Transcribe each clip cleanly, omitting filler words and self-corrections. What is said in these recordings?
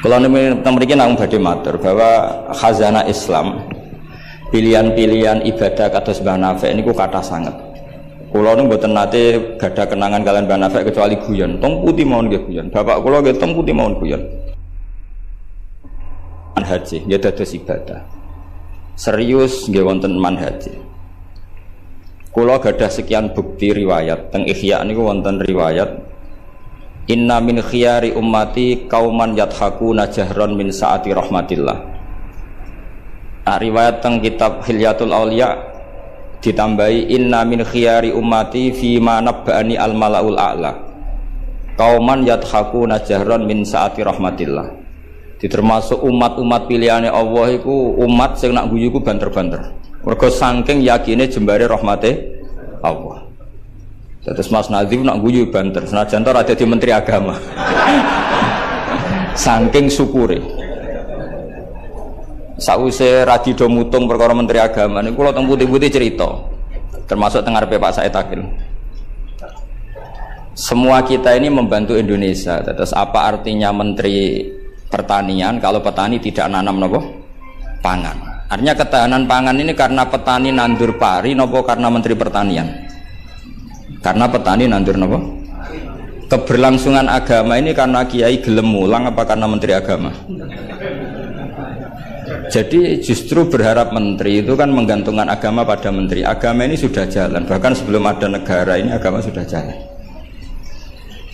Kalau memiliki nang badhe matur bahwa khazanah Islam, pilihan-pilihan ibadah kados Mbah Nafek niku kathah sanget. Kula nu mboten nate gadah kenangan kalian Mbah Nafek kecuali guyon. Tong putih mawon nggih guyon. Bapak kula nggih tong putih mawon guyon. Manhaji nggih dados ibadah. Serius nggih wonten manhaji. Kula gadah sekian bukti riwayat teng Ihya niku wonten riwayat inna min khiyari ummati kauman yadhakuna jahron min saati rahmatillah. Riwayat teng kitab Hilyatul Auliya ditambahi inna min khiyari ummati fi ma nabba'ani al malaul a'la kauman yadhakuna jahron min saati rahmatillah. Termasuk umat-umat pilihane Allah iku umat sing nak guyu ku banter-banter. Mergo saking yakine jembare rahmate Allah. Terus Mas Nadhif nak guyu banter, senajan ora dadi menteri agama. Saking syukure. Sause radido mutung perkara menteri agama niku kula teng putih-putih cerita. Termasuk teng ngarepe Pak Said Akil. Semua kita ini membantu Indonesia. Terus apa artinya menteri pertanian kalau petani tidak nanam napa? Pangan. Artinya ketahanan pangan ini karena petani nandur pari napa karena menteri pertanian? Karena petani nandur napa? Keberlangsungan agama ini karena kiai gelem mulang apa karena menteri agama? Jadi justru berharap menteri itu kan menggantungkan agama pada menteri. Agama ini sudah jalan, bahkan sebelum ada negara ini agama sudah jalan.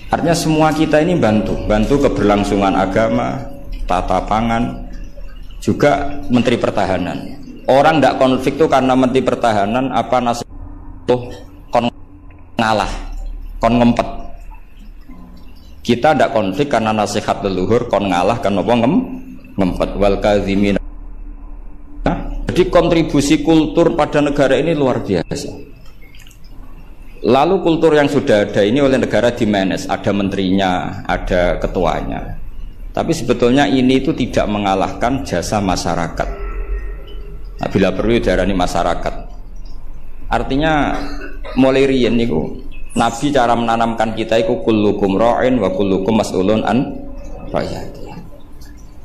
Artinya semua kita ini bantu keberlangsungan agama, tata pangan, juga menteri pertahanan. Orang tidak konflik itu karena menteri pertahanan apa nasib tuh kon ngalah, kon ngempet. Kita tidak konflik karena nasihat leluhur kon ngalah kan apa ngempet wal kadzimin. Jadi kontribusi kultur pada negara ini luar biasa. Lalu kultur yang sudah ada ini oleh negara dimanage, ada menterinya, ada ketuanya. Tapi sebetulnya ini itu tidak mengalahkan jasa masyarakat. Nah, bila perlu diarani masyarakat. Artinya mulai riyen niku Nabi cara menanamkan kita itu kullukum ra'in wa kullukum mas'ulun an ra'iyati.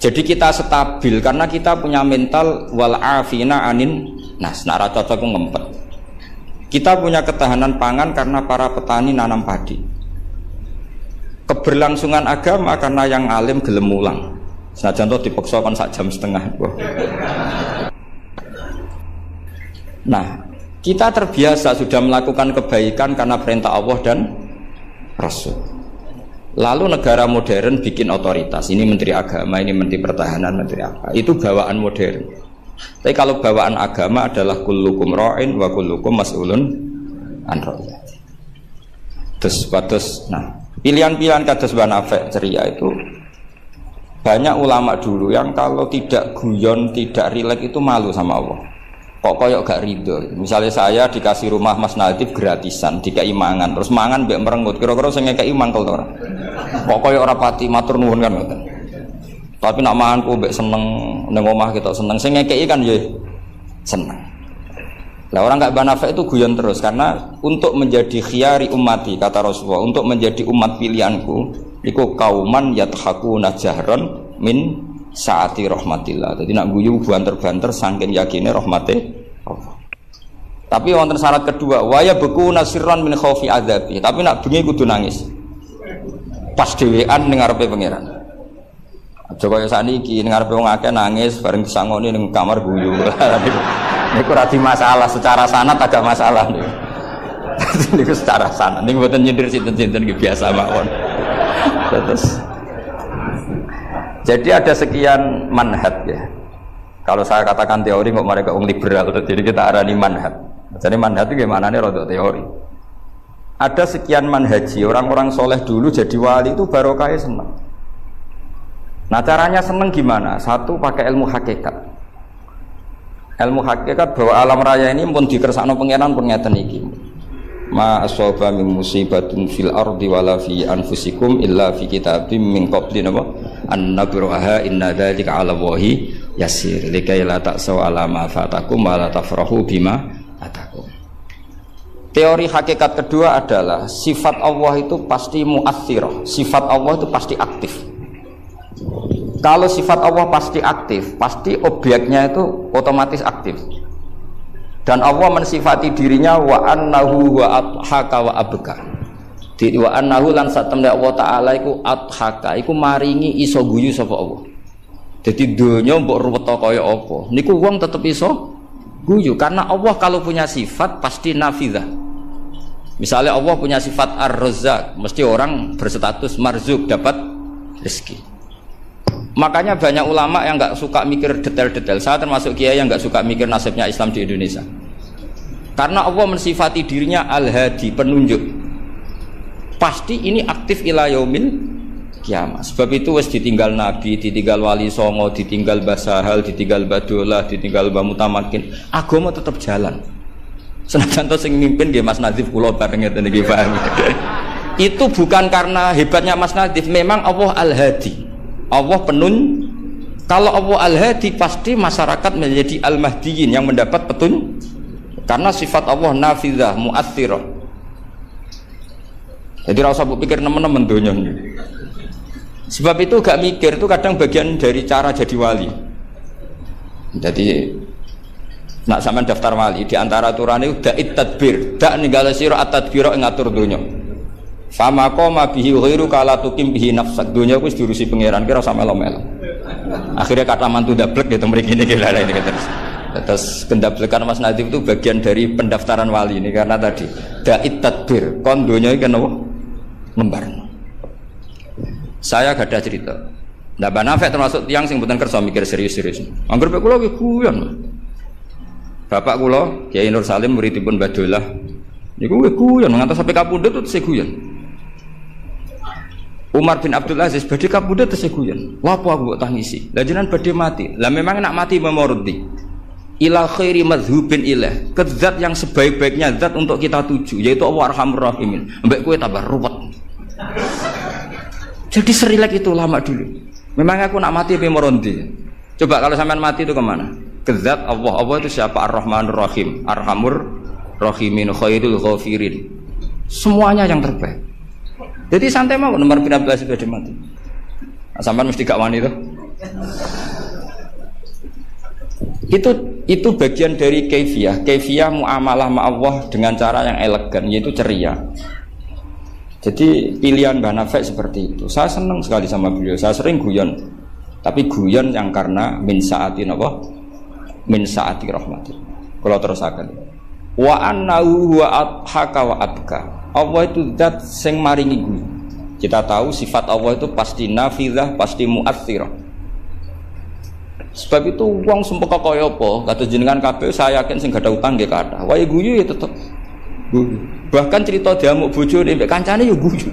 Jadi kita stabil karena kita punya mental wal afina anin nas. Nara cocok ngempet. Kita punya ketahanan pangan karena para petani nanam padi. Keberlangsungan agama karena yang alim gelem mulang. Senajan to dipaksa kon sak jam setengah. Nah, kita terbiasa sudah melakukan kebaikan karena perintah Allah dan Rasul. Lalu negara modern bikin otoritas. Ini menteri agama, ini menteri pertahanan, menteri apa? Itu bawaan modern. Tapi kalau bawaan agama adalah kullukum ra'in wa kullukum mas'ulun an ra'iyati. Terus, nah, pilihan-pilihan kados Mbah Nafek ceria itu banyak ulama dulu yang kalau tidak guyon, tidak rileks itu malu sama Allah. Kok koyok gak ridho. Misalnya saya dikasih rumah Mas Nadhif gratisan, dikai mangan, terus mangan mbek merengut, kira-kira sing ngekeki mangkel to ora? Kok koyok ora pati matur nuwun kan ngoten. Tapi nak mangan ku mbek seneng ning omah kita seneng, sing ngekeki kan ya seneng. Lah orang gak Mbah Nafek itu guyon terus karena untuk menjadi khiyari ummati kata Rasulullah, untuk menjadi umat pilihanku iku kauman yadhakuna jahron min saati rahmatillah. Jadi nak guyu banter-banter saking yakine rahmate Allah. Tapi wonten syarat kedua, waya beku nasirran min khaufi adzabi. Tapi nak bengi kudu nangis. Pas dhewean ning ngarepe pangeran. Aja kaya saniki ning ngarepe wong akeh nangis bareng disangoni ning kamar guyu. Niku ora di masalah secara sanad agak masalah niku. Niku secara sanad niku mboten nyindir sinten-sinten iki biasa mawon. Terus jadi ada sekian manhaj ya. Kalau saya katakan teori kok mereka liberal, jadi kita arani manhaj. Jadi manhaj itu gimana nih rodok teori. Ada sekian manhaji, orang-orang soleh dulu jadi wali itu barokahnya senang. Nah caranya senang gimana? Satu pakai ilmu hakikat. Ilmu hakikat bahwa alam raya ini pun dikersakno pangeran pun ngeten iki. Ma asaba min musibatin fil ardi wala fi anfusikum illa fi kitabim min qabli an nabraha inna dzalika 'ala Allahi yasir likai la ta'saw 'ala ma fatakum wa la tafrahu bima atakum. Teori hakikat kedua adalah sifat Allah itu pasti mu'athirah, sifat Allah itu pasti aktif. Kalau sifat Allah pasti aktif, pasti objeknya itu otomatis aktif. Dan Allah mensifati dirinya wa annahu wa adhaka wa abka. Di wa annahu lan satemne Allah taala iku adhaka, iku maringi iso guyu sapa Allah. Jadi donya mbok ruwet kaya apa, niku wong tetep iso guyu karena Allah kalau punya sifat pasti nafidzah. Misalnya Allah punya sifat ar-razzaq, mesti orang berstatus marzuk dapat rezeki. Makanya banyak ulama yang nggak suka mikir detail-detail. Saya termasuk kiai yang nggak suka mikir nasibnya Islam di Indonesia. Karena Allah mensifati dirinya al-hadi, penunjuk. Pasti ini aktif ila yaumil kiamat. Sebab itu wis ditinggal Nabi, ditinggal Wali Songo, ditinggal Basahal, ditinggal Badolah, ditinggal Mbah Mutamakin. Agama tetap jalan. Senajan to sing mimpin nggih Mas Nadif kula bareng ngeten iki paham. Itu bukan karena hebatnya Mas Nadif, memang Allah al-hadi. Allah kalau Allah al-hadi pasti masyarakat menjadi al-mahdiyin yang mendapat karena sifat Allah nafidzah mu'athirah. Jadi rasa pikir teman-teman dunia ini. Sebab itu gak mikir itu kadang bagian dari cara jadi wali. Jadi nak sampean daftar wali di antara aturan itu da'it tadbir, dak ninggale sira at-tadbira ngatur dunia. Fama qoma bihi ghairu kala tukim bihi nafsak. Dunia wis diurusi pangeran kira sama melo-melo. Akhirnya kata mantu dablek gitu mriki niki lha ini terus. Terus kendablekan Mas Nadif itu bagian dari pendaftaran wali ini karena tadi da'it tadbir kon dunia iki napa lembar. Saya gak ada cerita. Nah, Mbak Nafek termasuk tiang sing mboten kersa mikir serius-serius. Angger pek kula ki guyon. Bapak kula Kiai Nur Salim muridipun Badolah. Niku guyon ngantos sampai kapundhut terus guyon. Umar bin Abdul Aziz badhe kapundhut terus guyon. Lha apa aku kok tangisi? Lah jenengan badhe mati. Lah memang nak mati memordi. Ila khairi madhubin ilah. Ke zat yang sebaik-baiknya zat untuk kita tuju yaitu Allah Arhamur Rahimin. Mbek kowe tambah ruwet. Jadi serilek itu lama dulu. Memang aku nak mati memordi. Coba kalau sampean mati itu kemana? Ke zat Allah. Allah itu siapa? Ar-Rahmanur Rahim, Arhamur Rahimin, Khairul Ghafirin. Semuanya yang terbaik. Jadi santai mau nomor bin Abdul Aziz sudah mati. Sampai mesti gak wani itu bagian dari kaifiyah muamalah ma Allah dengan cara yang elegan yaitu ceria. Jadi pilihan Mbah Nafek seperti itu. Saya senang sekali sama beliau. Saya sering guyon. Tapi guyon yang karena min saati napa? Min saati rahmatil. Kalau terus akan. Wa annahu wa adhaka wa abka. Allah itu zat sing maringi guyu. Kita tahu sifat Allah itu pasti nafidzah, pasti mu'athirah. Sebab itu wong sumpah kaya apa? Kata jenengan kabeh saya yakin sing gak ada utang nggih kathah. Wae guyu ya tetep guyu. Bahkan cerita diamuk bojone mbek kancane ya guyu.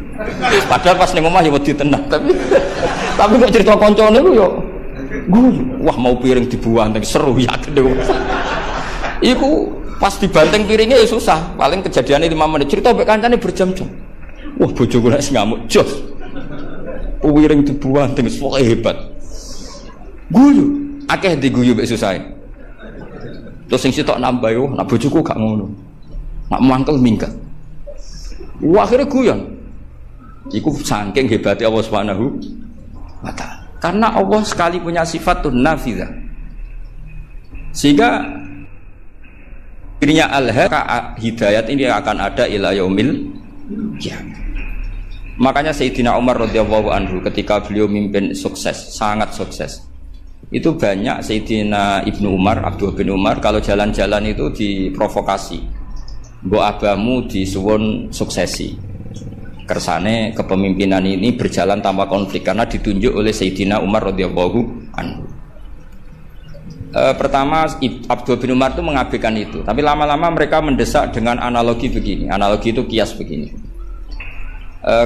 Padahal pas ning omah ya wedi tenan, tapi kok cerita kancane ku ya guyu. Wah mau piring dibuang seru yakin deh. Iku pas dibanting piringnya ya susah, paling kejadiannya 5 menit. Cerita mbek kancane berjam-jam. Wah bojoku nek ngamuk jos. Piring dibuang pokoke hebat. Guyu, akeh diguyu mbek susah. Terus sing sitok nambah yo, nak bojoku gak ngono. Nak mangkel minggat. Wah akhirnya guyon. Iku saking hebatnya Allah Subhanahu wa ta'ala. Karena Allah sekali punya sifat nafidzah. Sehingga dirinya hidayat ini akan ada ila yaumil kiamat. Makanya Sayyidina Umar radhiyallahu anhu ketika beliau mimpin sukses, sangat sukses. Itu banyak Sayyidina Ibnu Umar, Abdullah bin Umar kalau jalan-jalan itu diprovokasi. Mbok abamu disuwun suksesi. Kersane kepemimpinan ini berjalan tanpa konflik karena ditunjuk oleh Sayyidina Umar radhiyallahu anhu. Pertama Abdul bin Umar itu mengabaikan itu, tapi lama-lama mereka mendesak dengan analogi begini. Analogi itu kias begini.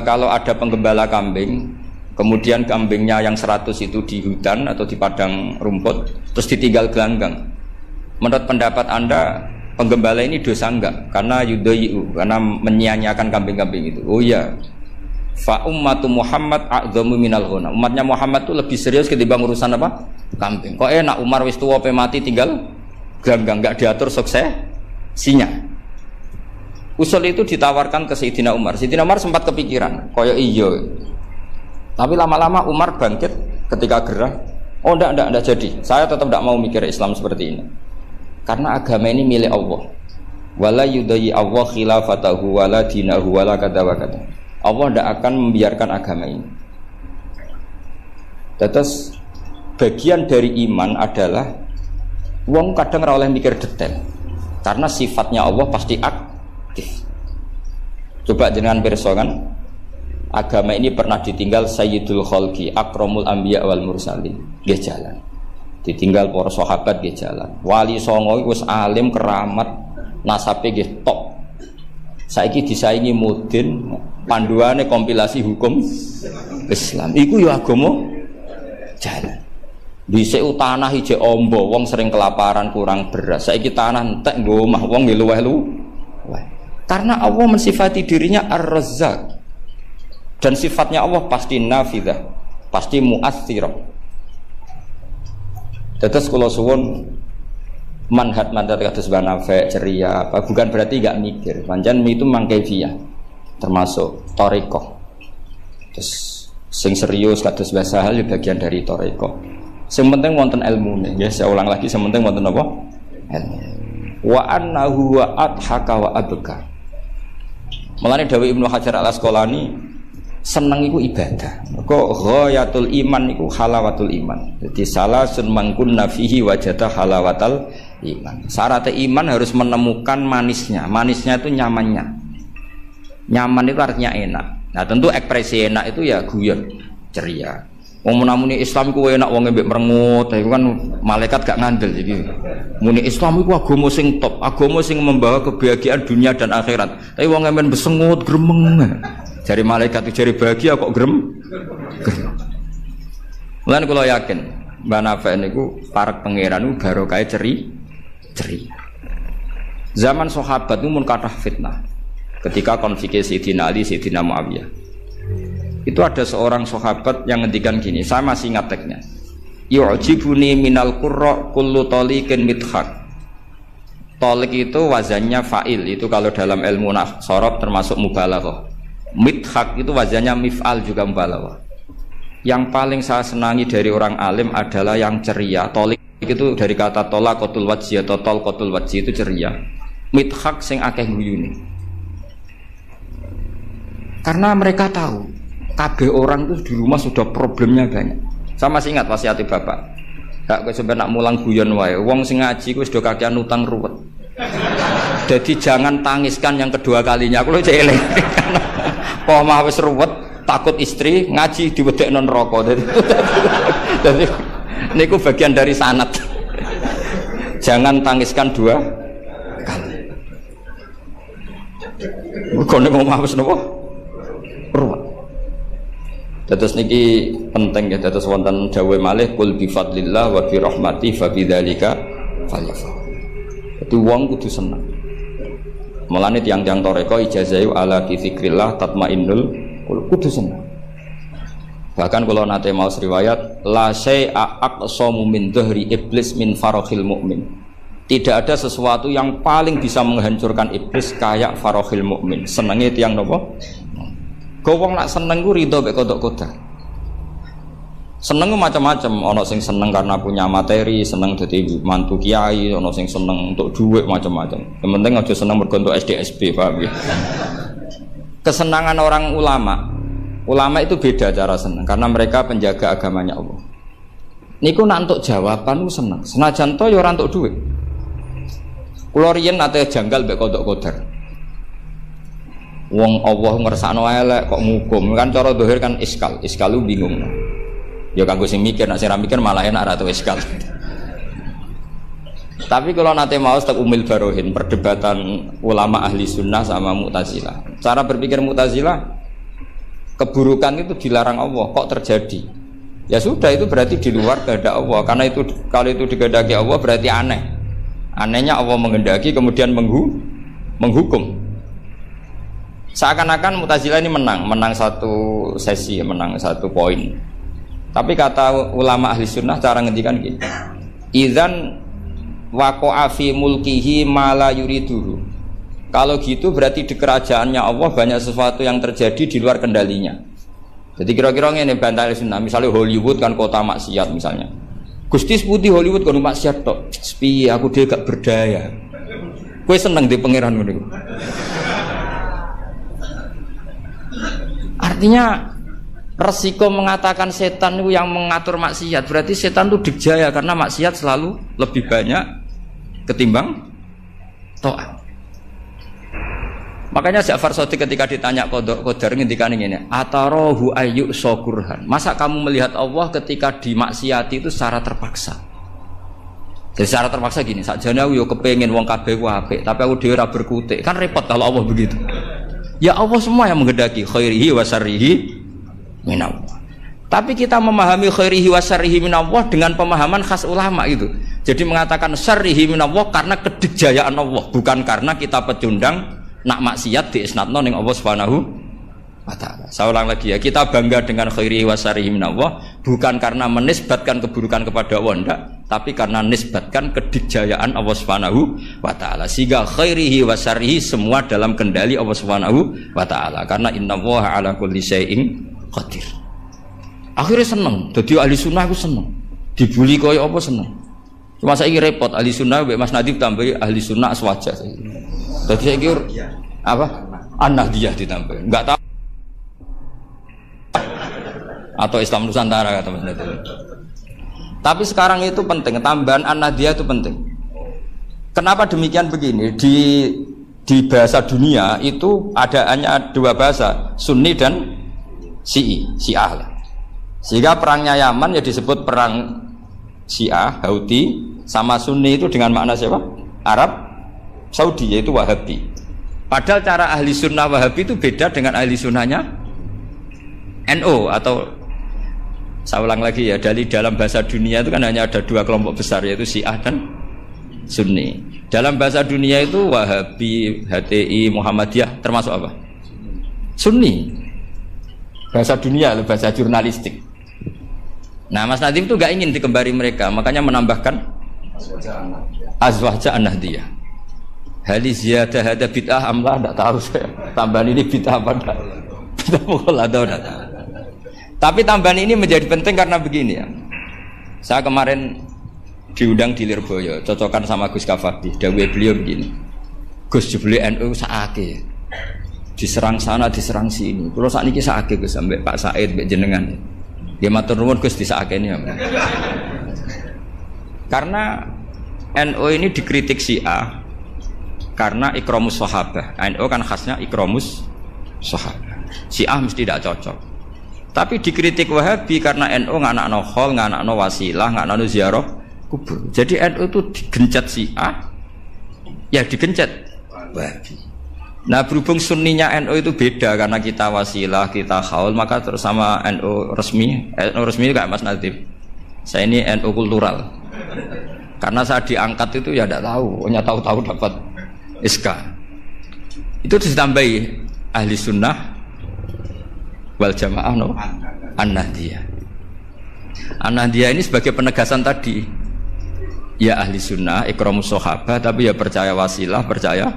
Kalau ada penggembala kambing, kemudian kambingnya yang 100 itu di hutan atau di padang rumput, terus ditinggal gelanggang. Menurut pendapat Anda, penggembala ini dosa enggak? Karena yudhayu, karena menyia-nyiakan kambing-kambing itu. Oh iya. Fa ummatu Muhammad a'dhamu minal ghanam. Umatnya Muhammad itu lebih serius ketimbang urusan apa? Kambing. Kok enak Umar wis tuwa pe mati tinggal gelanggang, enggak diatur suksesinya. Usul itu ditawarkan ke Sayyidina Umar. Sayyidina Umar sempat kepikiran, koyo iya. Tapi lama-lama Umar bangkit ketika gerah, oh enggak jadi. Saya tetap tidak mau mikir Islam seperti ini. Karena agama ini milik Allah. Wala yudayyi Allah khilafatahu wala dinahu wala kada wa kada. Allah tidak akan membiarkan agama ini. Terus bagian dari iman adalah wong kadang ora oleh mikir detail. Karena sifatnya Allah pasti aktif. Coba jenengan pirsa kan, agama ini pernah ditinggal Sayyidul Khalqi, Akramul Anbiya wal Mursalin, nggih jalan. Ditinggal para sahabat nggih jalan. Wali songo wis alim keramat, nasabe nggih top. Saiki disaingi mudin, panduane kompilasi hukum Islam. Iku ya agama jalan. Dhisik tanah ijek ombo, wong sering kelaparan kurang beras. Saiki tanah entek nggo omah wong nggih luweh-luweh. Karena Allah mensifati dirinya Ar-Razzaq. Dan sifatnya Allah pasti nafidah, pasti mu'athirah. Terus kalau suwun manhat kados banafe ceria apa bukan berarti enggak mikir. Pancen itu mangkaifiyah termasuk thariqah. Terus sing serius kados bahasa hal bagian dari thariqah. Sing penting wonten ilmune ya, saya ulang lagi sing penting wonten apa? Ilmu. Wa annahu wa adhaka wa abka. Mulane dawuh Ibnu Hajar Al-Asqalani seneng iku ibadah. Kok ghayatul iman iku halawatul iman. Jadi salasun mangkunna fihi wajada halawatal iman. Syarat iman harus menemukan manisnya. Manisnya itu nyamannya. Nyaman itu artinya enak. Nah, tentu ekspresi enak itu ya guyon, ceria. Wong muni Islam iku enak wong mbek merengut, iku kan malaikat gak ngandel iki. Muni Islam iku agama sing top, agama sing membawa kebahagiaan dunia dan akhirat. Tapi wong men besengut gremeng. Jari malaikat itu jari bahagia kok grem. Mulane kula yakin Mbah Nafi niku parek pangeran niku barokah ceria. Zaman sahabat itu mun kathah fitnah. Ketika konflik Sayyidina Ali, Sayyidina Muawiyah. Itu ada seorang sahabat yang ngendikan gini, saya masih ingat teksnya. Yu'jibuni minal qurra kullu taliqin midhaq. Talik itu wazannya fa'il, itu kalau dalam ilmu sorof termasuk mubalaghah. Midhaq itu wazannya mif'al juga mubalaghah. Yang paling saya senangi dari orang alim adalah yang ceria. Talik itu dari kata tolaqatul wajhi atau talqatul wajhi itu ceria. Midhaq sing akeh guyune. Karena mereka tahu kabeh orang itu di rumah sudah problemnya banyak. Saya masih ingat wasiat bapak. Gak kowe sampe nak mulang guyon wae. Wong sing ngaji kuwi sudah kakean utang ruwet. Jadi jangan tangiskan yang kedua kalinya. Aku lho cek eling. Kok mah wis ruwet, takut istri ngaji diwedekno neraka. Jadi niku bagian dari sanad. Jangan tangiskan dua kali. Kok nek omah wis napa? Ruwet. Dados niki penting ya, dados wonten dawuh malih kul bi fadlillah wa bi rahmati fa bidzalika falyafrah. Dadi wong kudu seneng. Mulane tiyang-tiyang toreko ijazahi ala dzikrillah tatmainnul kudu seneng. Bahkan kalau nate maos riwayat la syai'a aqsamu min dhahri iblis min farahil mukmin. Tidak ada sesuatu yang paling bisa menghancurkan iblis kayak farahil mukmin. Senenge tiyang napa? Wong nak seneng ku ridho mek kodok-kodok. Seneng ku macam-macam, ana sing seneng karena punya materi, seneng dadi mantu kiai, ana sing seneng untuk duit macam-macam. Yang penting aja seneng mergo untuk SDSB, paham ya? Kesenangan orang ulama itu beda cara seneng karena mereka penjaga agamanya Allah. Niku nak entuk jawaban ku seneng. Senajan to ya ora entuk duit. Kula riyen nate janggal mek kodok-kodok. Wong Allah ngersakno elek kok ngukum kan cara zahir kan iskal lu bingung. Ya kanggo sing mikir, nek sing ra mikir malah enak ra tau iskal. Tapi kalau nate mau tak Umil Barohin perdebatan ulama ahli sunnah sama Mu'tazilah. Cara berpikir Mu'tazilah keburukan itu dilarang Allah, kok terjadi? Ya sudah itu berarti di luar kehendak Allah. Karena itu kalau itu dikehendaki Allah berarti aneh. Anehnya Allah menghendaki kemudian menghukum. Seakan-akan Mu'tazilah ini menang satu sesi, menang satu poin. Tapi kata ulama ahli sunnah cara ngendikan gini, idzan waqa'a fi mulkihi ma la yuriduhu. Kalau gitu berarti di kerajaannya Allah banyak sesuatu yang terjadi di luar kendalinya. Jadi kira-kira ngene bantah Ahlussunnah, misalnya Hollywood kan kota maksiat misalnya. Gusti putih Hollywood kan maksiat tok. Sepi aku dia gak berdaya. Kowe seneng di pangeran ngono iku. Artinya resiko mengatakan setan itu yang mengatur maksiat, berarti setan itu dijaya karena maksiat selalu lebih banyak ketimbang taat. Makanya Ja'far Shadiq ketika ditanya Qadar ngendikane ngene, "Atarahu ayyu syukurhan." Masa kamu melihat Allah ketika dimaksiati itu secara terpaksa? Jadi secara terpaksa gini, sakjane aku yo kepengin wong kabeh ku apik, tapi aku dhewe ora berkutik. Kan repot kalau Allah begitu. Ya Allah semua yang menghendaki khairihi wa syarrihi minallah. Tapi kita memahami khairihi wa syarrihi minallah dengan pemahaman khas ulama itu. Jadi mengatakan syarrihi minallah karena kedikjayaan Allah, bukan karena kita pecundang nak maksiat diisnatno ning Allah Subhanahu wa taala. Saya ulang lagi ya, kita bangga dengan khairihi wa syarrihi minallah bukan karena menisbatkan keburukan kepada Allah enggak, tapi karena nisbatkan kedikjayaan Allah Subhanahu wa taala. Sehingga khairihi wa syarrihi semua dalam kendali Allah Subhanahu wa taala. Karena innallaha ala kulli syai'in qadir. Akhirnya seneng, dadi ahli sunnah aku seneng. Dibuli koyo apa seneng. Cuma saiki repot ahli sunnah mbek Mas Nadib tambahi ahli sunnah aswaja saiki. Dadi saiki apa? An-Nahdiyah ditambah. Enggak tahu atau Islam Nusantara kata Mas Nadib. Tapi sekarang itu penting, tambahan An-Nahdiyah itu penting. Kenapa demikian begini? Di bahasa dunia itu hanya dua bahasa, Sunni dan Syiah lah. Sehingga perangnya Yaman ya disebut perang Syiah, Houthi, sama Sunni itu dengan makna siapa? Arab Saudi, yaitu Wahabi. Padahal cara ahli sunnah Wahabi itu beda dengan ahli sunnahnya NU atau saya ulang lagi ya, dari dalam bahasa dunia itu kan hanya ada dua kelompok besar, yaitu Syiah dan Sunni. Dalam bahasa dunia itu Wahabi, HTI, Muhammadiyah termasuk apa? Sunni. Bahasa dunia, bahasa jurnalistik. Nah, Mas Nadiem itu gak ingin dikembari mereka, makanya menambahkan azwaja an-nahdiyah. Hali ziyadah hada bid'ah amlah, tidak tahu saya. Tambahan ini bid'ah apa enggak? Kita mukul atau enggak tahu. Tapi tambahan ini menjadi penting karena begini ya. Saya kemarin diundang di Lirboyo, cocokan sama Gus Kafadi. Dawuh beliau begini. Gus jebule NU sakake. Diserang sana, diserang sini. Kalau saat ini sakake Gus sampai Pak Said, mbek jenengan. Ya matur nuwun Gus disakeni ya. Karena NU ini dikritik Syiah karena ikramus sahabah. NU kan khasnya ikramus sahabah. Syiah mesti tidak cocok. Tapi dikritik Wahabi karena NU nganakno khol, nganakno wasilah, nganakno ziarah kubur. Jadi NU itu digencet Syiah, ya digencet Wahabi. Nah berhubung sunninya NU itu beda karena kita wasilah, kita khaul, maka terus sama NU resmi kayak Mas Nadib. Saya ini NU kultural. Karena saya diangkat itu ya tidak tahu, hanya tahu-tahu dapat SK. Itu ditambahi ahli sunnah wal jamaah no An-Nahdiyah. An-Nahdiyah ini sebagai penegasan tadi. Ya ahli sunnah, ikramus sahabah, tapi ya percaya wasilah, percaya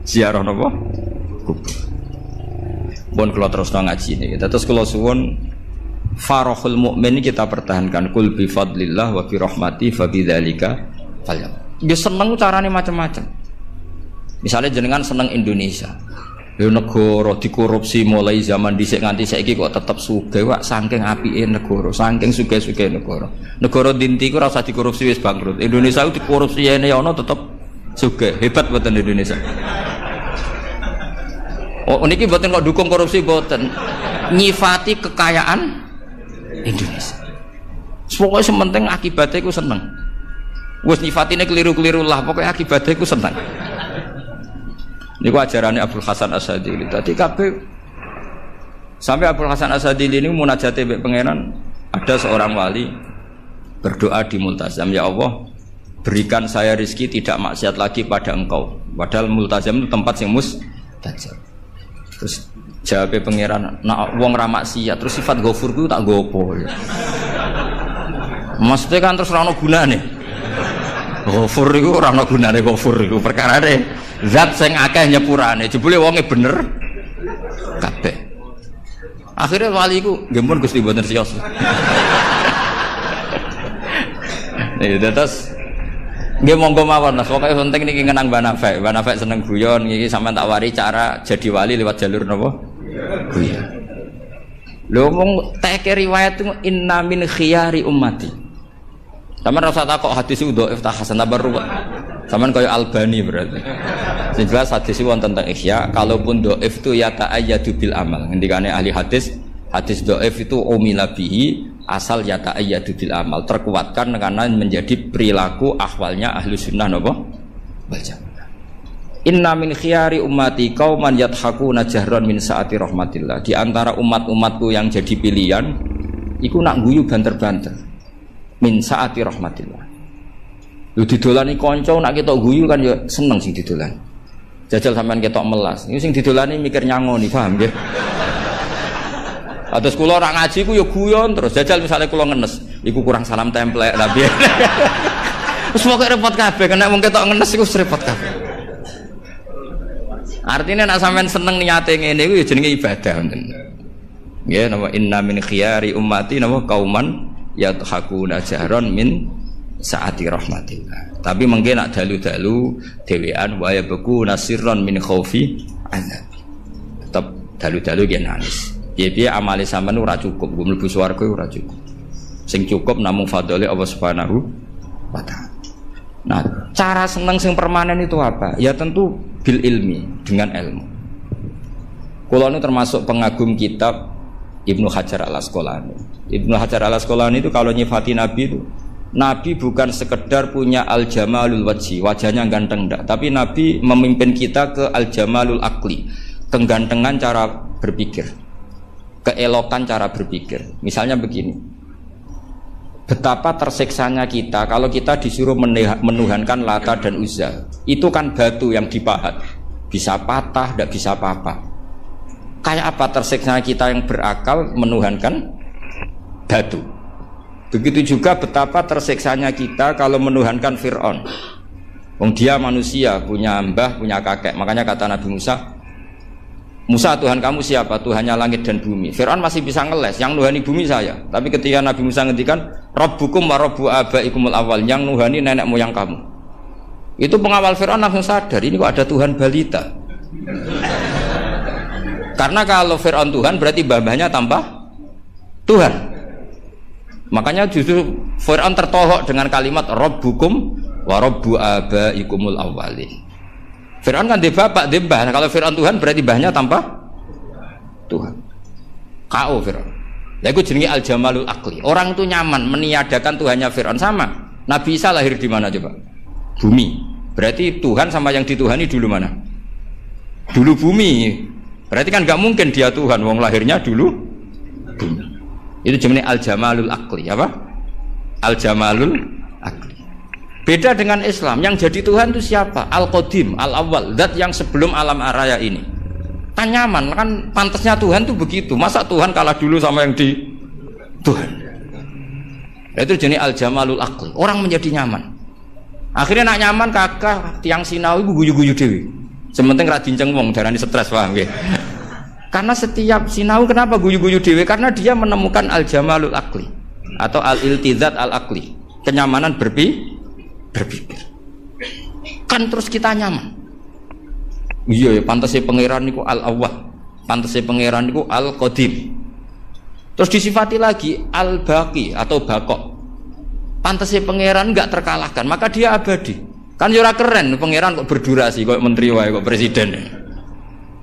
ziarah napa? Kubur. Pun kula terusno ngaji niki. Terus kula suwun farahul mukmin kita pertahankan kul bi fadlillah wa bi rahmati fa bidzalika falyam. Ya seneng carane macam-macam. Misalnya jenengan seneng Indonesia. Ya negara dikorupsi mulai zaman dhisik nganti saiki kok tetep sugih wak saking apike negara, saking sugih-sugih negara. Negara dinti ku ora usah dikorupsi wis bangkrut. Indonesia ku dikorupsi ene ana tetep sugih. Hebat mboten Indonesia. Oh niki mboten kok dukung korupsi mboten. Nyifati kekayaan Indonesia. Pokoknya sementing akibatnya ku seneng. Wes nyifatine keliru-keliru lah, pokoknya akibatnya ku seneng. Niku ajarannya Abdul Hasan As-Sadili. Tadi kabeh sampai Abdul Hasan As-Sadili ini munajate mbek pangeran, ada seorang wali berdoa di multazam, ya Allah, berikan saya rezeki tidak maksiat lagi pada engkau. Padahal multazam itu tempat yang mustajab. Terus jawab pangeran, nak wong ra maksiat, terus sifat ghafur ku tak gopo. Maksudnya kan terus ora ono gunane. Ghafur iku ora ono gunane ghafur iku perkarane zat sing akeh nyepurane. Jebule wonge bener kabeh. Akhirnya wali iku nggih pun Gusti mboten siyos. Terus nggih monggo mawon Mas, pokoke penting niki ngenang Mbah Nafek seneng guyon iki sampean tak wari cara jadi wali lewat jalur napa? Guyon. Lho mung teke riwayat inna min khiyari ummati. Sampeyan rasa takok hadis itu dhaif ta hasan baru. Sampeyan kaya Albani berarti. Sing jelas hadis wonten teng Ihya, kalaupun dhaif itu ya ta'ayyadu bil amal. Ngendikane ahli hadis dhaif itu umila bihi asal ya ta'ayyadu bil amal, terkuatkan karena menjadi perilaku ahwalnya ahli sunnah napa wal jamaah. Inna min khiyari ummati qauman yadhakuna jahran min saati rahmatillah. Di antara umat-umatku yang jadi pilihan iku nak guyu banter-banter min saati rahmatillah. Lu didolani kanca nak ketok guyu kan ya seneng sing didolani. Jajal sampean ketok melas. Iku sing didolani mikir nyangoni, paham nggih? Atus kula ora ngaji ku ya guyon terus jajal misalnya kula ngenes iku kurang salam templek tapi wis pokoke repot kabeh kena wong ketok ngenes iku repot kabeh. Artinya nek sampean seneng niate ngene iku ya jenenge ibadah ngoten. Nggih napa inna min khiyari ummati napa kauman yadhakuna jahron min saati rahmatillah. Tapi mengke nak dalu-dalu dhewean wa yabku nasirron min khaufi azab. Tetep dalu-dalu nggih nangis. Piye-piye amale sampean ora cukup, mlebu swarga ora cukup. Sing cukup namung fadhole Allah Subhanahu wa taala. Nah, cara seneng sing permanen itu apa? Ya tentu bil ilmi, dengan ilmu. Kula nu termasuk pengagum kitab Ibnu Hajar Al-Asqalani. Ibnu Hajar Al-Asqalani itu kalau nyifati Nabi itu, Nabi bukan sekedar punya al-jamalul wajhi, wajahnya ganteng enggak, tapi Nabi memimpin kita ke al-jamalul aqli, kegantengan cara berpikir. Keelokan cara berpikir. Misalnya begini, betapa tersiksanya kita kalau kita disuruh menuhankan Lata dan Uzza. Itu kan batu yang dipahat, bisa patah, tidak bisa apa-apa. Kayak apa tersiksanya kita yang berakal menuhankan batu. Begitu juga betapa tersiksanya kita kalau menuhankan Fir'aun. Wong dia manusia, punya mbah, punya kakek. Makanya kata Nabi Musa, Tuhan kamu siapa? Tuhannya langit dan bumi. Fir'aun masih bisa ngeles, yang nuhani bumi saya. Tapi ketika Nabi Musa ngendikan Rabbukum wa Rabbu abaikumul awal, yang nuhani nenek moyang kamu. Itu pengawal Fir'aun langsung sadar, ini kok ada Tuhan balita. Karena kalau Fir'aun Tuhan berarti mbah-mbahnya tambah Tuhan. Makanya justru Fir'aun tertohok dengan kalimat Rabbukum wa Rabbu abaikumul awwalin. Fir'aun kan dia bapak, dia mbah. Kalau Fir'aun Tuhan berarti mbahnya tanpa Tuhan. Kau Fir'aun. Ya itu jenenge al-jamalul aqli. Orang itu nyaman meniadakan Tuhannya Fir'aun. Sama. Nabi Isa lahir di mana coba? Bumi. Berarti Tuhan sama yang dituhani dulu mana? Dulu bumi. Berarti kan nggak mungkin dia Tuhan. Wong lahirnya dulu bumi. Itu jenenge al-jamalul aqli. Apa? Al-jamalul aqli. Beda dengan Islam, yang jadi Tuhan itu siapa? Al-Qadim, Al-Awwal, zat yang sebelum alam raya ini. Kan nyaman, kan pantasnya Tuhan itu begitu. Masa Tuhan kalah dulu sama yang di Tuhan? Itu jenis al-jamalul aqli. Orang menjadi nyaman. Akhirnya nak nyaman kakak tiang Sinawi guyu-guyu dewi. Sementing ra dinceng wong darani stres, paham nggih. Karena setiap Sinawi kenapa guyu-guyu dewi? Karena dia menemukan al-jamalul aqli atau al-iltizat al-aqli. Kenyamanan berpikir. Kan terus kita nyaman. Iya ya, pantasnya pangeran niku al-awwal, pantasnya pangeran niku al-qadim. Terus disifati lagi al-baqi atau bakok. Pantasnya pangeran enggak terkalahkan, maka dia abadi. Kan ora keren pangeran kok berdurasi kok menteri wae kok presiden.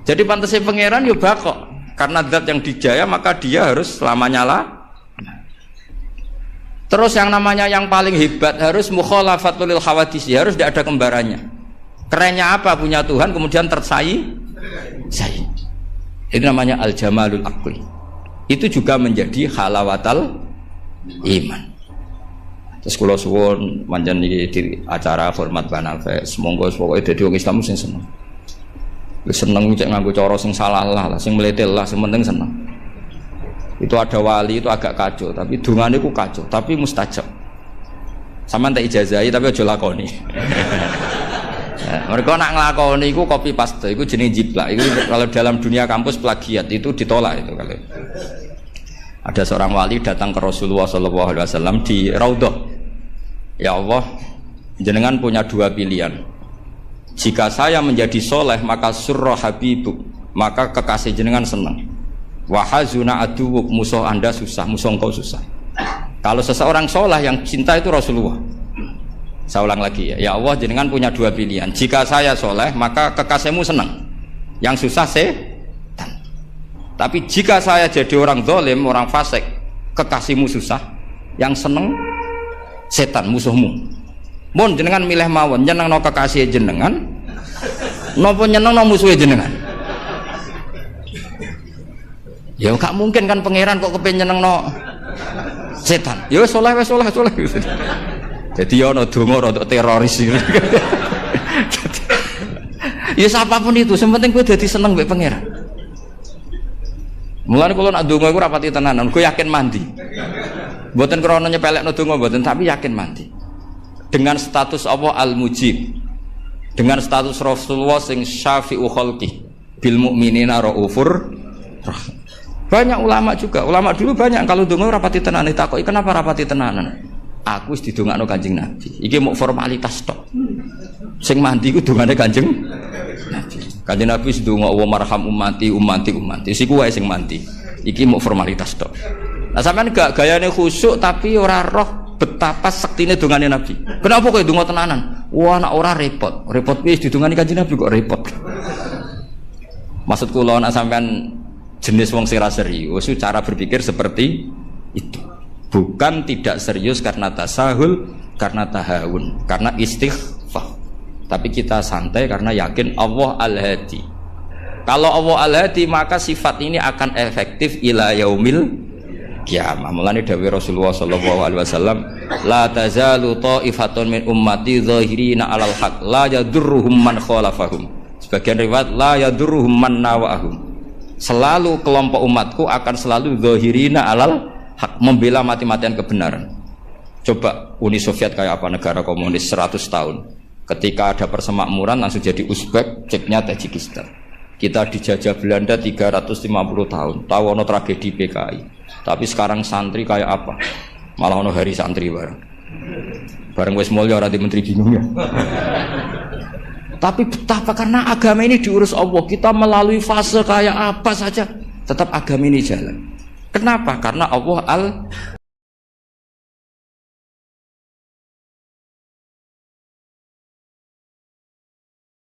Jadi pantasnya pangeran yo bakok. Karena zat yang dijaya maka dia harus selamanya lah. Terus yang namanya yang paling hebat harus mukhalafatul lil khawadisi, harus tidak ada kembarannya. Kerennya apa? Punya Tuhan kemudian tersaing. Itu namanya al-jamalul aqli. Itu juga menjadi halawatal iman. Terus kula suwun manjen iki di acara hormat Banafe, semoga pokoke dadi wong Islam sing seneng. Wis seneng cek nganggo cara sing salah lah, sing mletel lah, sing penting seneng. Itu ada wali itu agak kacau, tapi dungane ku kacau, tapi mustajab. Sama tak ijazahi tapi aja lakoni. Mereka nak ngelakoni iku copy paste, iku jenis jiplak. Iku kalau dalam dunia kampus plagiat itu ditolak itu kalau. Ada seorang wali datang ke Rasulullah SAW di Raudhah. Ya Allah, jenengan punya dua pilihan. Jika saya menjadi soleh maka surra habibuk, maka kekasih jenengan senang. Wahazuna aduwuk, musuh anda susah, musuh engkau susah. Kalau seseorang soleh yang cinta itu Rasulullah. Saya ulang lagi ya, ya Allah jenengan punya dua pilihan. Jika saya soleh maka kekasihmu senang, yang susah setan. Tapi jika saya jadi orang zalim, orang fasik, kekasihmu susah, yang seneng setan, musuhmu. Mun jenengan milih mawon, nyeneng no kekasih jenengan, nopo nyeneng no musuh jenengan. Ya gak mungkin kan pangeran kok kepen nyeneng no setan. Ya soleh. Jadi ono donga rodok teroris gitu. Ya siapapun itu, sementing gue jadi seneng mbek pangeran. Mulane kula nak donga iku rapati tenanan, gue yakin mandi. Mboten krana nyepelekno donga mboten, tapi yakin mandi. Dengan status Allah Al-Mujib. Dengan status Rasulullah sing syafi'u khalqi bil mukminina raufur rahim. Banyak ulama juga, ulama dulu banyak kalau donga rapati tenanan ditakoki kenapa rapati tenanan? Aku wis didongakno Kanjeng Nabi. Iki mau formalitas tok. Sing mandi ku dongane Kanjeng Nabi. Kanjeng Nabi wis ndonga wa marham ummati. Siku wae sing mandi. Iki mau formalitas tok. Nah sampean gak gayane khusyuk tapi ora roh betapa sektine dongane Nabi. Kenapa kowe donga tenanan? Wah nek ora repot. Repot wis didongani Kanjeng Nabi kok repot. Maksud kula nek sampean jenis wong sing ra serius, cara berpikir seperti itu. Bukan tidak serius karena tasahul, karena tahawun, karena istighfar. Tapi kita santai karena yakin Allah Al-Hadi. Kalau Allah Al-Hadi maka sifat ini akan efektif ila yaumil qiyamah. Mulane dawuh Rasulullah sallallahu alaihi wasallam, la tazalu ta'ifatun min ummati zahirina 'alal haq, la yadurruhum man khalafahum. Sebagian riwayat la yadurruhum man nawahum. Selalu kelompok umatku akan selalu zahirina 'alal hak, membela mati-matian kebenaran. Coba Uni Soviet kayak apa, negara komunis 100 tahun. Ketika ada persemakmuran langsung jadi Uzbek, ceknya Tajikistan. Kita dijajah Belanda 350 tahun. Tahu ono tragedi PKI. Tapi sekarang santri kayak apa? Malah ono hari santri bareng. Bareng wis mulya ora di menteri bingung ya. Tapi betapa karena agama ini diurus Allah, kita melalui fase kayak apa saja tetap agama ini jalan. Kenapa? Karena Allah